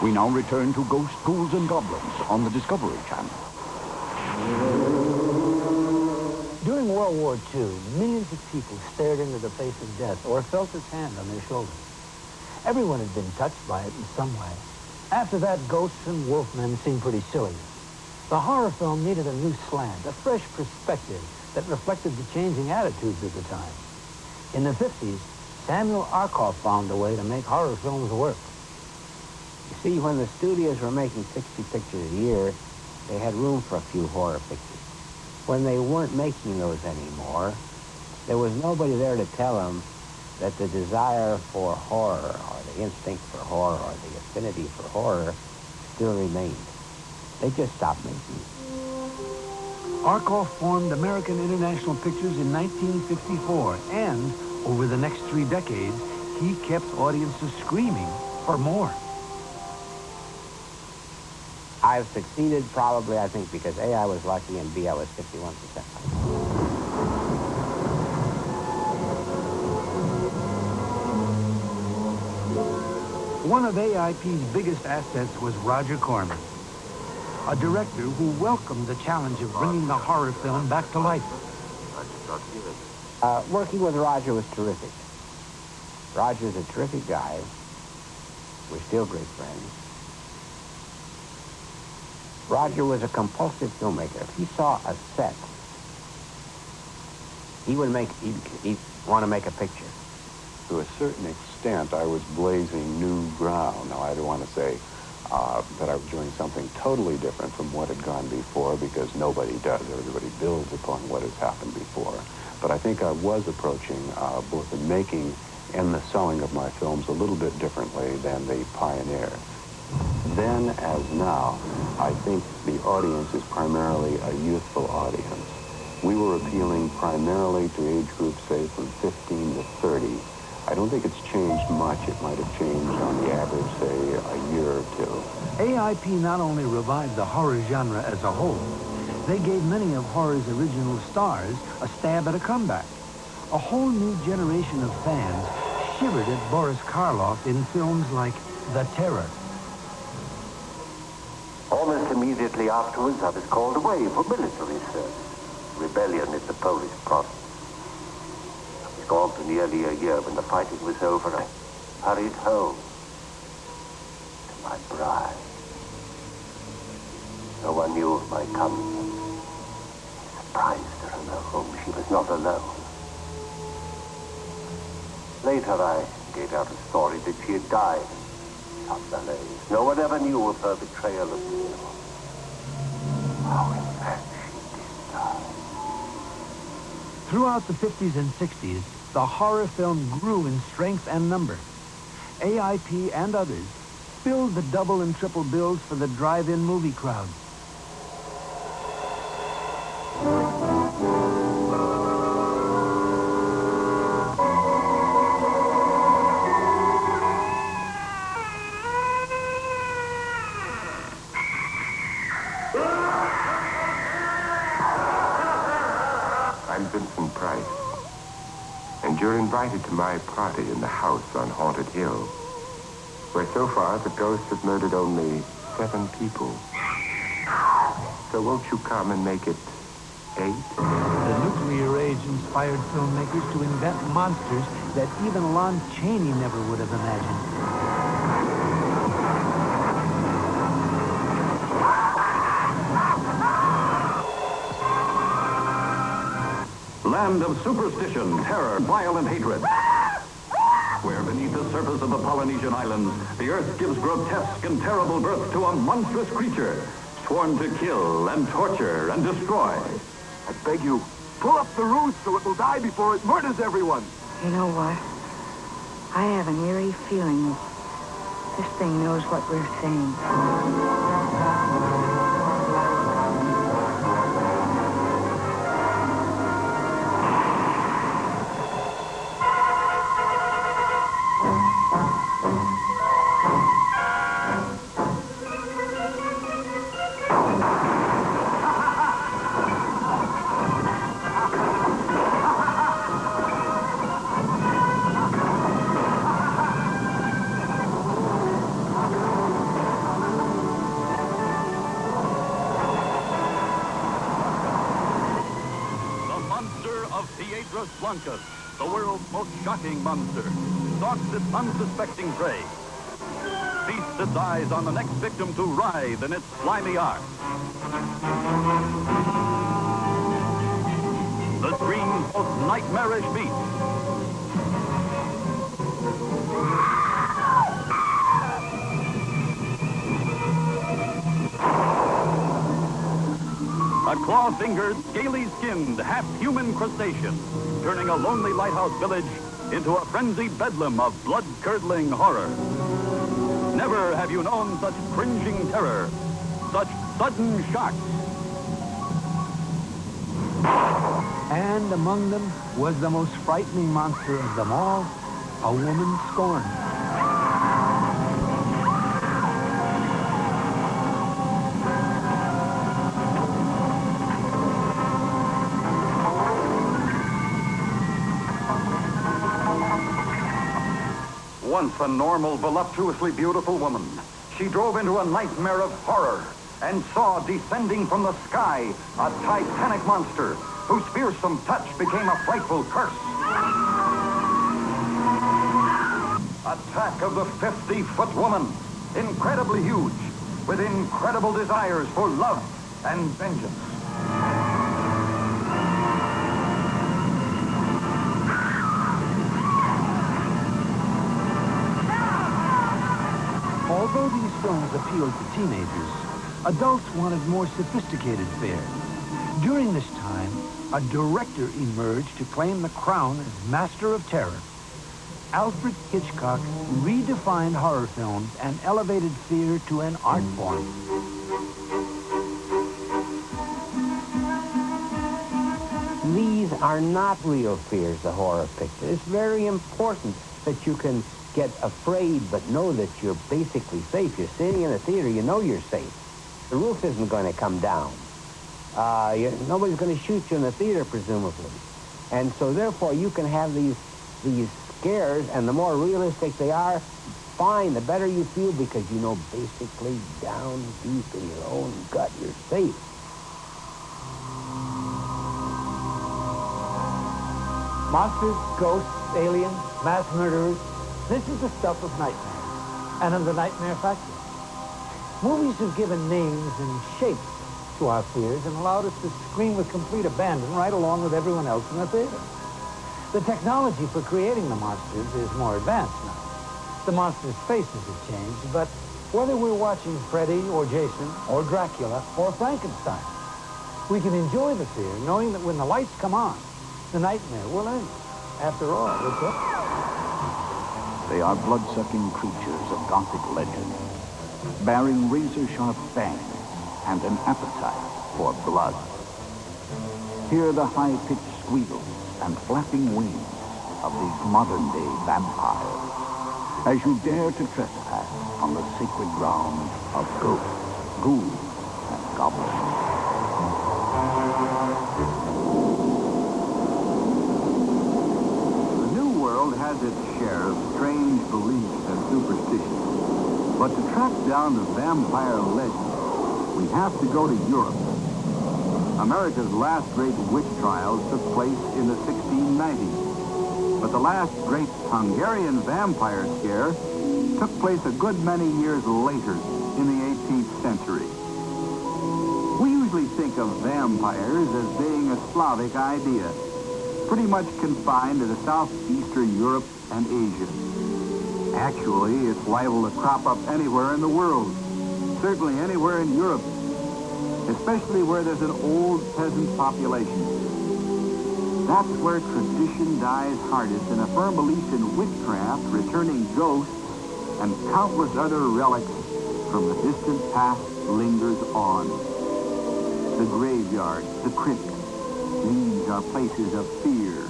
We now return to Ghosts, Ghouls and Goblins on the Discovery Channel. During World War II, millions of people stared into the face of death or felt its hand on their shoulder. Everyone had been touched by it in some way. After that, ghosts and wolfmen seemed pretty silly. The horror film needed a new slant, a fresh perspective that reflected the changing attitudes of the time. In the 50s, Samuel Arkoff found a way to make horror films work. You see, when the studios were making 60 pictures a year, they had room for a few horror pictures. When they weren't making those anymore, there was nobody there to tell them that the desire for horror, or the instinct for horror, or the affinity for horror still remained. They just stopped making it. Arkoff formed American International Pictures in 1954, and over the next 3 decades, he kept audiences screaming for more. I've succeeded probably, I think, because A, I was lucky, and B, I was 51%. One of AIP's biggest assets was Roger Corman, a director who welcomed the challenge of bringing the horror film back to life. Working with Roger was terrific. Roger's a terrific guy. We're still great friends. Roger was a compulsive filmmaker. If he saw a set, he'd want to make a picture. To a certain extent, I was blazing new ground. Now, I don't want to say that I was doing something totally different from what had gone before, because nobody does. Everybody builds upon what has happened before. But I think I was approaching both the making and the selling of my films a little bit differently than the pioneers. Then, as now, I think the audience is primarily a youthful audience. We were appealing primarily to age groups, say, from 15 to 30. I don't think it's changed much. It might have changed on the average, say, a year or two. AIP not only revived the horror genre as a whole, they gave many of horror's original stars a stab at a comeback. A whole new generation of fans shivered at Boris Karloff in films like The Terror. Almost immediately afterwards, I was called away for military service. Rebellion is the Polish province. I was gone for nearly a year. When the fighting was over, I hurried home to my bride. No one knew of my coming. I surprised her in her home. She was not alone. Later, I gave out a story that she had died. No one ever knew of her betrayal of me. How in fact she did die. Throughout the 50s and 60s, the horror film grew in strength and number. AIP and others filled the double and triple bills for the drive-in movie crowd. And you're invited to my party in the house on Haunted Hill, where so far the ghosts have murdered only 7 people. So won't you come and make it 8? The nuclear age inspired filmmakers to invent monsters that even Lon Chaney never would have imagined. Land of superstition, terror, violent hatred. Where beneath the surface of the Polynesian islands, the earth gives grotesque and terrible birth to a monstrous creature, sworn to kill and torture and destroy. I beg you, pull up the roof so it will die before it murders everyone. You know what? I have an eerie feeling this thing knows what we're saying. Monstrous Blancus, the world's most shocking monster, stalks its unsuspecting prey. Feasts its eyes on the next victim to writhe in its slimy arms. The screen's most nightmarish beast. A claw-fingered, scaly-skinned, half-human crustacean, turning a lonely lighthouse village into a frenzied bedlam of blood-curdling horror. Never have you known such cringing terror, such sudden shock. And among them was the most frightening monster of them all, a woman scorned. Once a normal, voluptuously beautiful woman, she drove into a nightmare of horror and saw descending from the sky a titanic monster whose fearsome touch became a frightful curse. Attack of the 50-foot woman, incredibly huge, with incredible desires for love and vengeance. Although these films appealed to teenagers, adults wanted more sophisticated fare. During this time, a director emerged to claim the crown as master of terror. Alfred Hitchcock redefined horror films and elevated fear to an art form. These are not real fears, the horror picture. It's very important that you can get afraid but know that you're basically safe. You're sitting in a theater, you know you're safe. The roof isn't going to come down. Nobody's going to shoot you in the theater, presumably. And so therefore you can have these scares, and the more realistic they are, fine, the better you feel, because you know basically down deep in your own gut you're safe. Monsters, ghosts, aliens, mass murderers. This is the stuff of nightmares and of the Nightmare Factory. Movies have given names and shapes to our fears and allowed us to scream with complete abandon right along with everyone else in the theater. The technology for creating the monsters is more advanced now. The monsters' faces have changed, but whether we're watching Freddy or Jason or Dracula or Frankenstein, we can enjoy the fear knowing that when the lights come on, the nightmare will end. After all, it's up. They are blood-sucking creatures of Gothic legend, bearing razor-sharp fangs and an appetite for blood. Hear the high-pitched squeals and flapping wings of these modern-day vampires as you dare to trespass on the sacred ground of ghosts, ghouls, and goblins. Has its share of strange beliefs and superstitions. But to track down the vampire legend, we have to go to Europe. America's last great witch trials took place in the 1690s. But the last great Hungarian vampire scare took place a good many years later in the 18th century. We usually think of vampires as being a Slavic idea, pretty much confined to the southeastern Europe and Asia. Actually, it's liable to crop up anywhere in the world, certainly anywhere in Europe, especially where there's an old peasant population. That's where tradition dies hardest, and a firm belief in witchcraft, returning ghosts, and countless other relics from the distant past lingers on. The graveyard, the crypt, these are places of fear.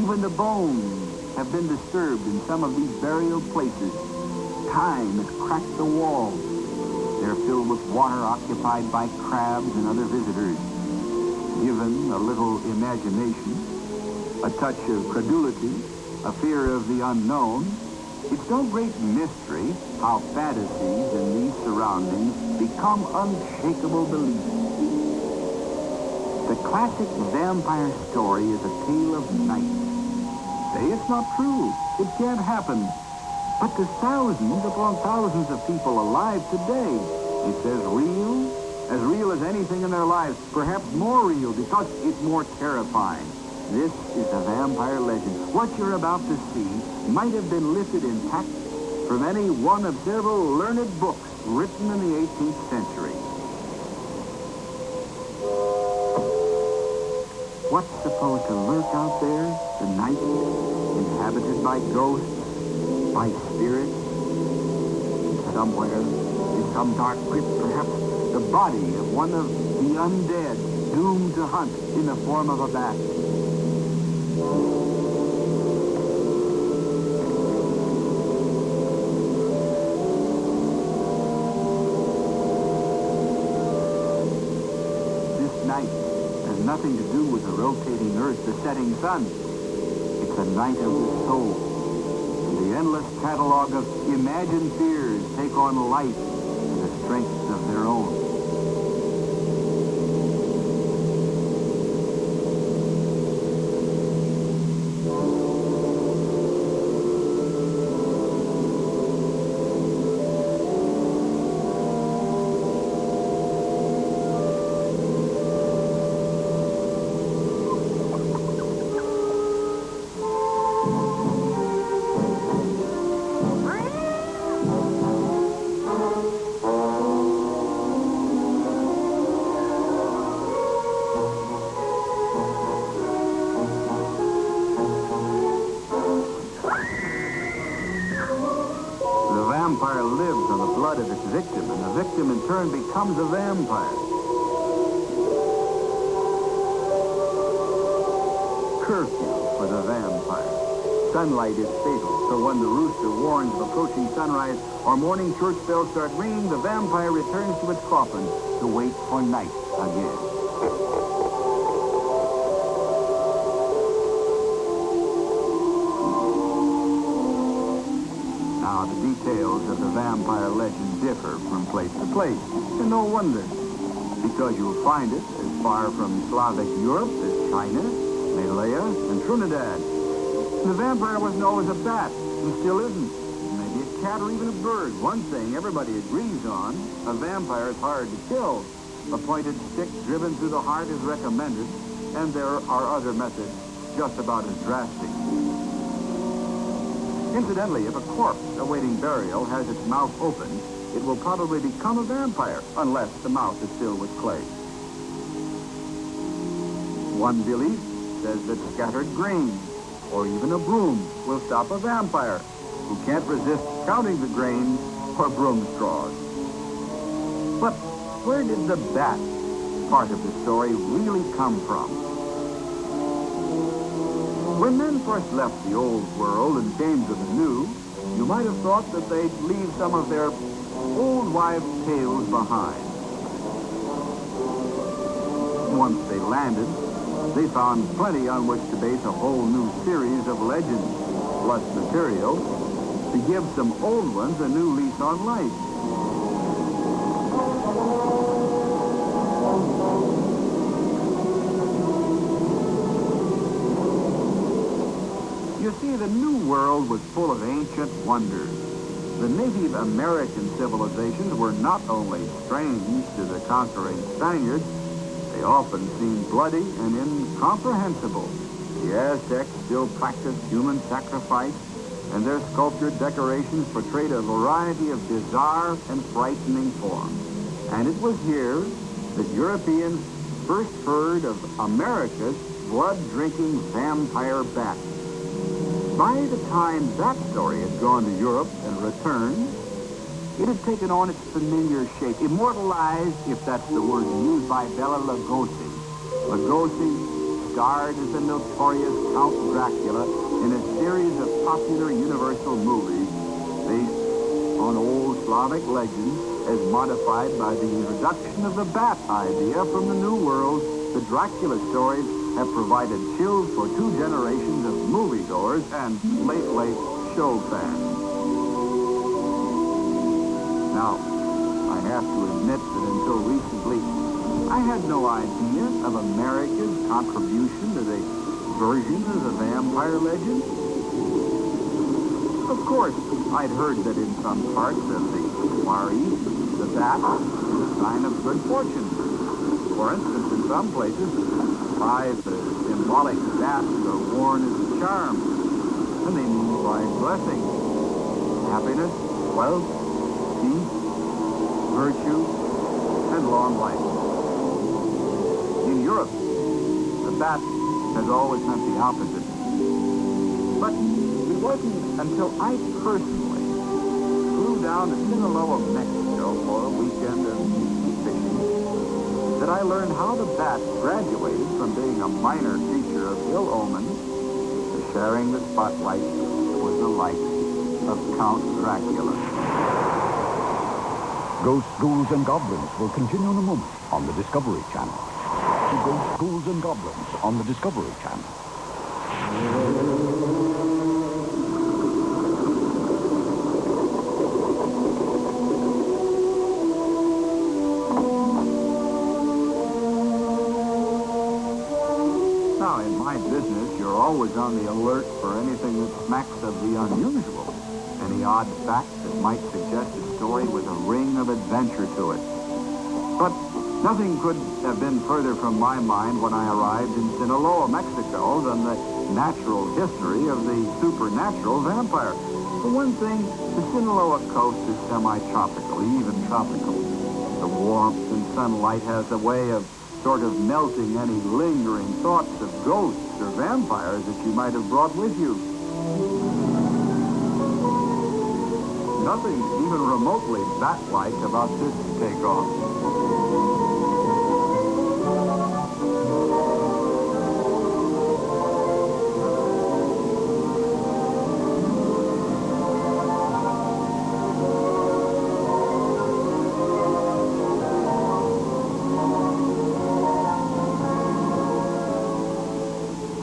Even the bones have been disturbed in some of these burial places. Time has cracked the walls. They're filled with water occupied by crabs and other visitors. Given a little imagination, a touch of credulity, a fear of the unknown, it's no great mystery how fantasies in these surroundings become unshakable beliefs. The classic vampire story is a tale of night. Say it's not true. It can't happen. But to thousands upon thousands of people alive today, it's as real as anything in their lives, perhaps more real because it's more terrifying. This is a vampire legend. What you're about to see might have been lifted intact from any one of several learned books written in the 18th century. What's supposed to lurk out there tonight, inhabited by ghosts, by spirits? Somewhere, in some dark crypt, perhaps the body of one of the undead, doomed to hunt in the form of a bat. This night has nothing to do with the rotating earth, the setting sun. It's a night of the soul. The endless catalog of imagined fears take on life and the strength of their own. Of its victim, and the victim in turn becomes a vampire. Curfew for the vampire. Sunlight is fatal, so when the rooster warns of approaching sunrise or morning church bells start ringing, the vampire returns to its coffin to wait for night again. Now, the details of the vampire legend differ from place to place, and no wonder, because you'll find it as far from Slavic Europe as China, Malaya, and Trinidad. The vampire wasn't always a bat, and still isn't. Maybe a cat or even a bird. One thing everybody agrees on, a vampire is hard to kill. A pointed stick driven through the heart is recommended, and there are other methods just about as drastic. Incidentally, if a corpse awaiting burial has its mouth open, it will probably become a vampire, unless the mouth is filled with clay. One belief says that scattered grains, or even a broom, will stop a vampire who can't resist counting the grains or broom straws. But where did the bat part of the story really come from? When men first left the old world and came to the new, you might have thought that they'd leave some of their old wives' tales behind. Once they landed, they found plenty on which to base a whole new series of legends, plus material to give some old ones a new lease on life. You see, the New World was full of ancient wonders. The Native American civilizations were not only strange to the conquering Spaniards, they often seemed bloody and incomprehensible. The Aztecs still practiced human sacrifice, and their sculptured decorations portrayed a variety of bizarre and frightening forms. And it was here that Europeans first heard of America's blood-drinking vampire bat. By the time that story had gone to Europe and returned, it had taken on its familiar shape, immortalized, if that's the word used by Bela Lugosi. Lugosi starred as the notorious Count Dracula in a series of popular Universal movies based on old Slavic legends as modified by the introduction of the bat idea from the New World. The Dracula stories have provided chills for 2 generations of moviegoers and late show fans. Now, I have to admit that until recently, I had no idea of America's contribution to the version of the vampire legend. Of course, I'd heard that in some parts of the Far East, the bat is a sign of good fortune. For instance, in some places, 5 symbolic bats are worn as a charm, and they mean by blessing, happiness, wealth, peace, virtue, and long life. In Europe, the bat has always meant the opposite. But it wasn't until I personally flew down to Sinaloa, Mexico for a weekend of fishing that I learned how the bat graduated from being a minor creature of ill omen to sharing the spotlight with the likes of Count Dracula. Ghosts, Ghouls, and Goblins will continue in a moment on the Discovery Channel. Ghosts, Ghouls, and Goblins on the Discovery Channel. Now, in my business, you're always on the alert for anything that smacks of the unusual. Any odd fact that might suggest a story with a ring of adventure to it. But nothing could have been further from my mind when I arrived in Sinaloa, Mexico, than the natural history of the supernatural vampire. For one thing, the Sinaloa coast is semi-tropical, even tropical. The warmth and sunlight has a way of sort of melting any lingering thoughts of ghosts or vampires that you might have brought with you. Nothing even remotely bat-like about this takeoff.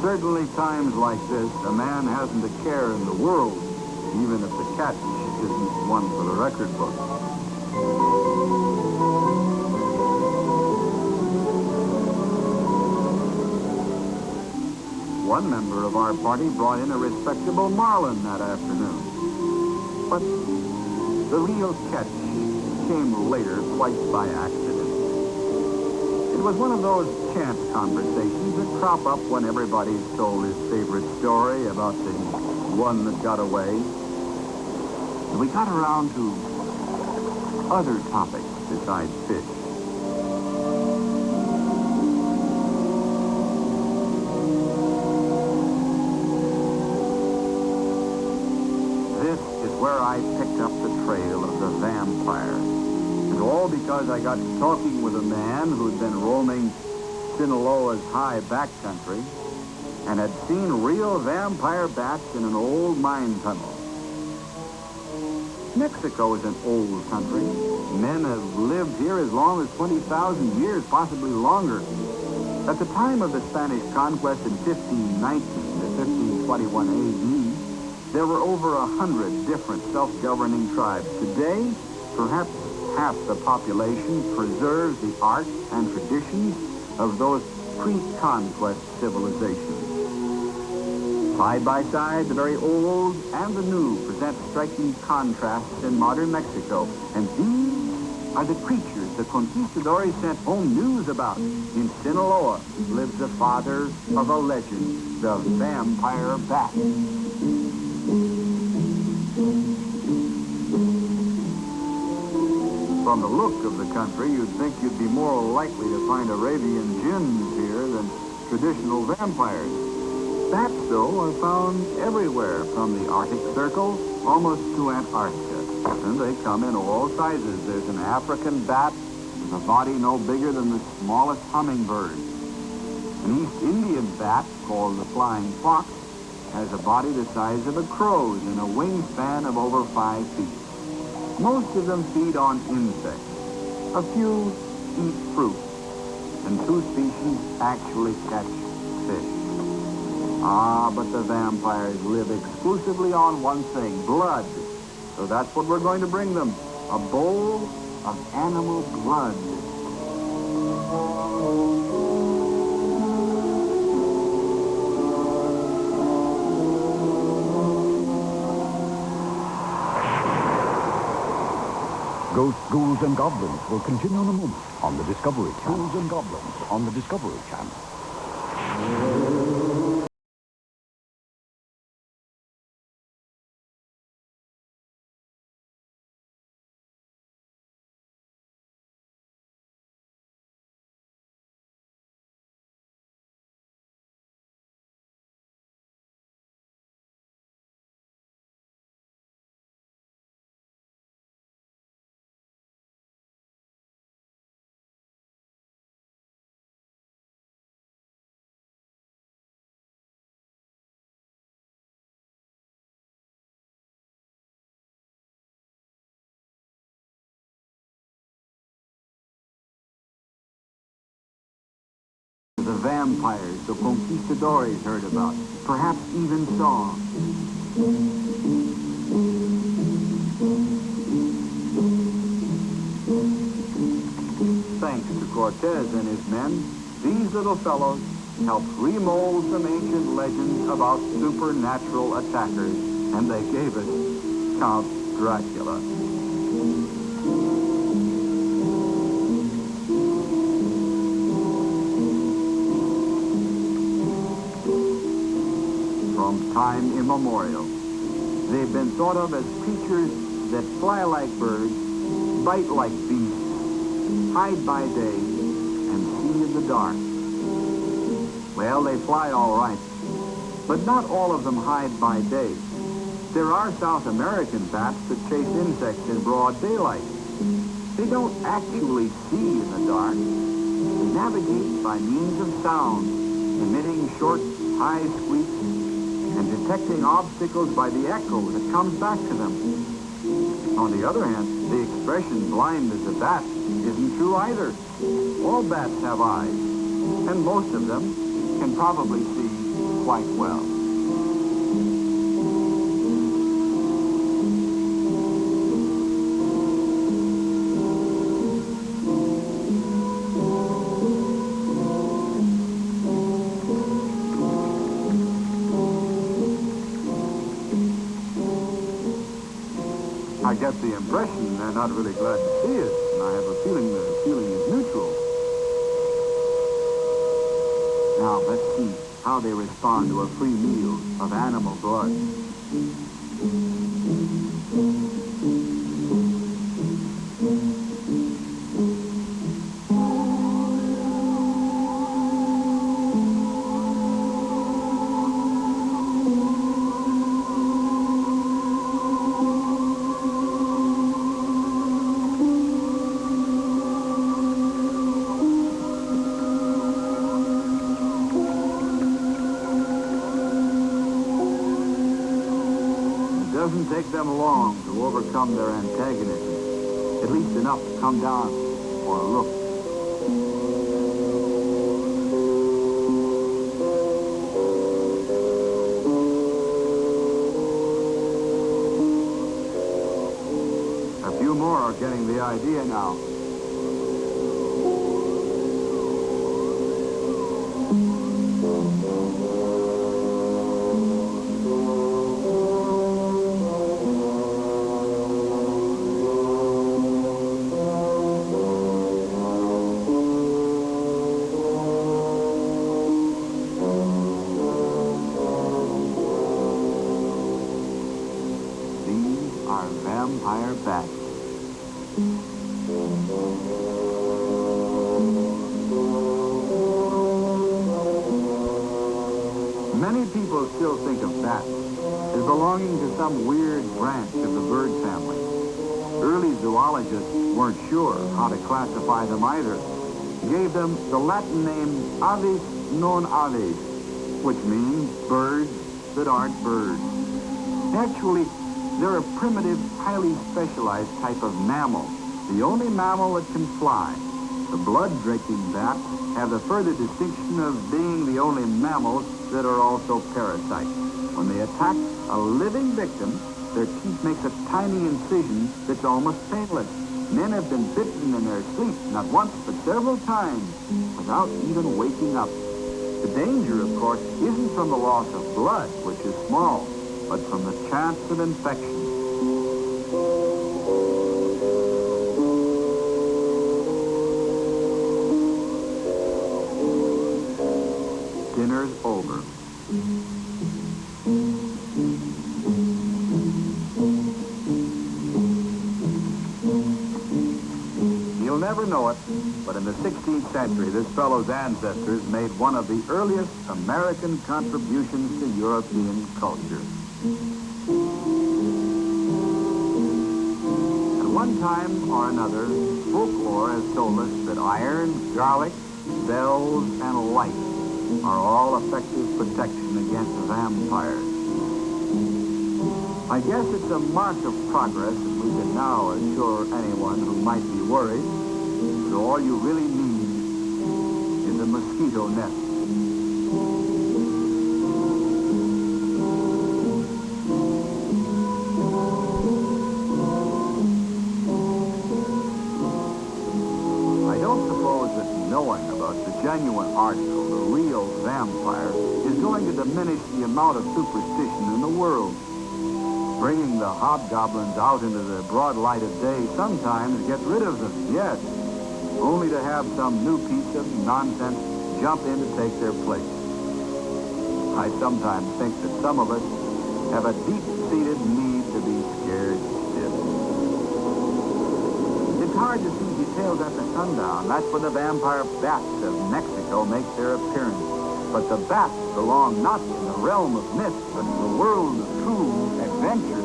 Certainly times like this, a man hasn't a care in the world, even if the catch isn't one for the record book. One member of our party brought in a respectable marlin that afternoon. But the real catch came later, quite by accident. It was one of those chance conversations that crop up when everybody's told his favorite story about the one that got away. We got around to other topics besides fish. This is where I picked up the trail of the vampire. And all because I got talking with a man who'd been roaming Sinaloa's high backcountry and had seen real vampire bats in an old mine tunnel. Mexico is an old country. Men have lived here as long as 20,000 years, possibly longer. At the time of the Spanish conquest in 1519 to 1521 A.D., there were over 100 different self-governing tribes. Today, perhaps half the population preserves the art and traditions of those pre-conquest civilizations. Side by side, the very old and the new present striking contrasts in modern Mexico. And these are the creatures the conquistadores sent home news about. In Sinaloa lives the father of a legend, the vampire bat. From the look of the country, you'd think you'd be more likely to find Arabian jinns here than traditional vampires. Bats, though, are found everywhere, from the Arctic Circle almost to Antarctica. And they come in all sizes. There's an African bat with a body no bigger than the smallest hummingbird. An East Indian bat, called the flying fox, has a body the size of a crow's and a wingspan of over 5 feet. Most of them feed on insects. A few eat fruit. And 2 species actually catch fish. Ah, but the vampires live exclusively on one thing, blood. So that's what we're going to bring them, a bowl of animal blood. Ghosts, Ghouls and Goblins will continue in a moment on the Discovery Channel. Ghouls and Goblins on the Discovery Channel. The vampires the conquistadores heard about, perhaps even saw. Thanks to Cortez and his men, these little fellows helped remold some ancient legends about supernatural attackers, and they gave us Count Dracula. From time immemorial, they've been thought of as creatures that fly like birds, bite like beasts, hide by day, and see in the dark. Well, they fly all right, but not all of them hide by day. There are South American bats that chase insects in broad daylight. They don't actually see in the dark. They navigate by means of sound, emitting short, high squeaks, and detecting obstacles by the echo that comes back to them. On the other hand, the expression blind as a bat isn't true either. All bats have eyes, and most of them can probably see quite well. I get the impression they're not really glad to see us, and I have a feeling the feeling is neutral. Now, let's see how they respond to a free meal of animal blood. It doesn't take them long to overcome their antagonism, at least enough to come down for a look. A few more are getting the idea now. Vampire bats. Many people still think of bats as belonging to some weird branch of the bird family. Early zoologists weren't sure how to classify them either. Gave them the Latin name aves non aves, which means birds that aren't birds. Actually, they're a primitive, highly specialized type of mammal, the only mammal that can fly. The blood-drinking bats have the further distinction of being the only mammals that are also parasites. When they attack a living victim, their teeth make a tiny incision that's almost painless. Men have been bitten in their sleep, not once, but several times, without even waking up. The danger, of course, isn't from the loss of blood, which is small, but from the chance of infection. Dinner's over. You'll never know it, but in the 16th century, this fellow's ancestors made one of the earliest American contributions to European culture. At one time or another, folklore has told us that iron, garlic, bells, and light are all effective protection against vampires. I guess it's a mark of progress that we can now assure anyone who might be worried that all you really need is a mosquito net. I don't suppose that knowing about the genuine article, the real vampire, is going to diminish the amount of superstition in the world. Bringing the hobgoblins out into the broad light of day sometimes gets rid of them, yes, only to have some new piece of nonsense jump in to take their place. I sometimes think that some of us have a deep-seated need to be scared stiff. It's hard to see details after sundown. That's when the vampire bats of Mexico make their appearance. But the bats belong not in the realm of myth, but in the world of true adventure.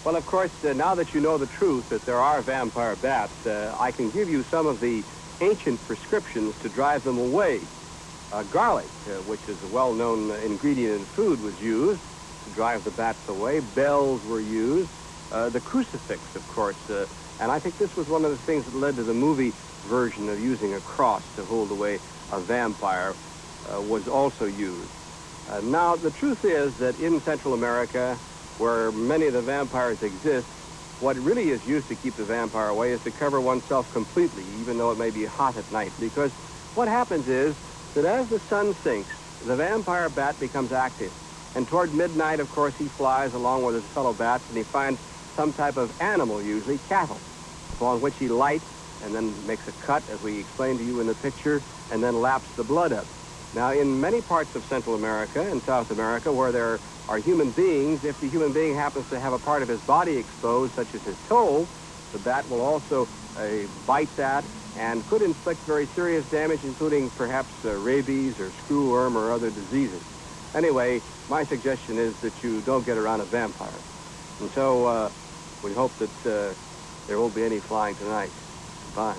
Well, of course, now that you know the truth that there are vampire bats, I can give you some of the ancient prescriptions to drive them away. Garlic, which is a well-known ingredient in food, was used to drive the bats away. Bells were used. The crucifix, of course, and I think this was one of the things that led to the movie version of using a cross to hold away a vampire, was also used. Now, the truth is that in Central America, where many of the vampires exist, what really is used to keep the vampire away is to cover oneself completely, even though it may be hot at night, because what happens is that as the sun sinks, the vampire bat becomes active. And toward midnight, of course, he flies along with his fellow bats, and he finds some type of animal, usually cattle, upon which he lights and then makes a cut, as we explained to you in the picture, and then laps the blood up. Now, in many parts of Central America and South America where there are human beings, if the human being happens to have a part of his body exposed, such as his toe, the bat will also bite that and could inflict very serious damage, including perhaps rabies or screwworm or other diseases. Anyway, my suggestion is that you don't get around a vampire. And so we hope that there won't be any flying tonight. Bye.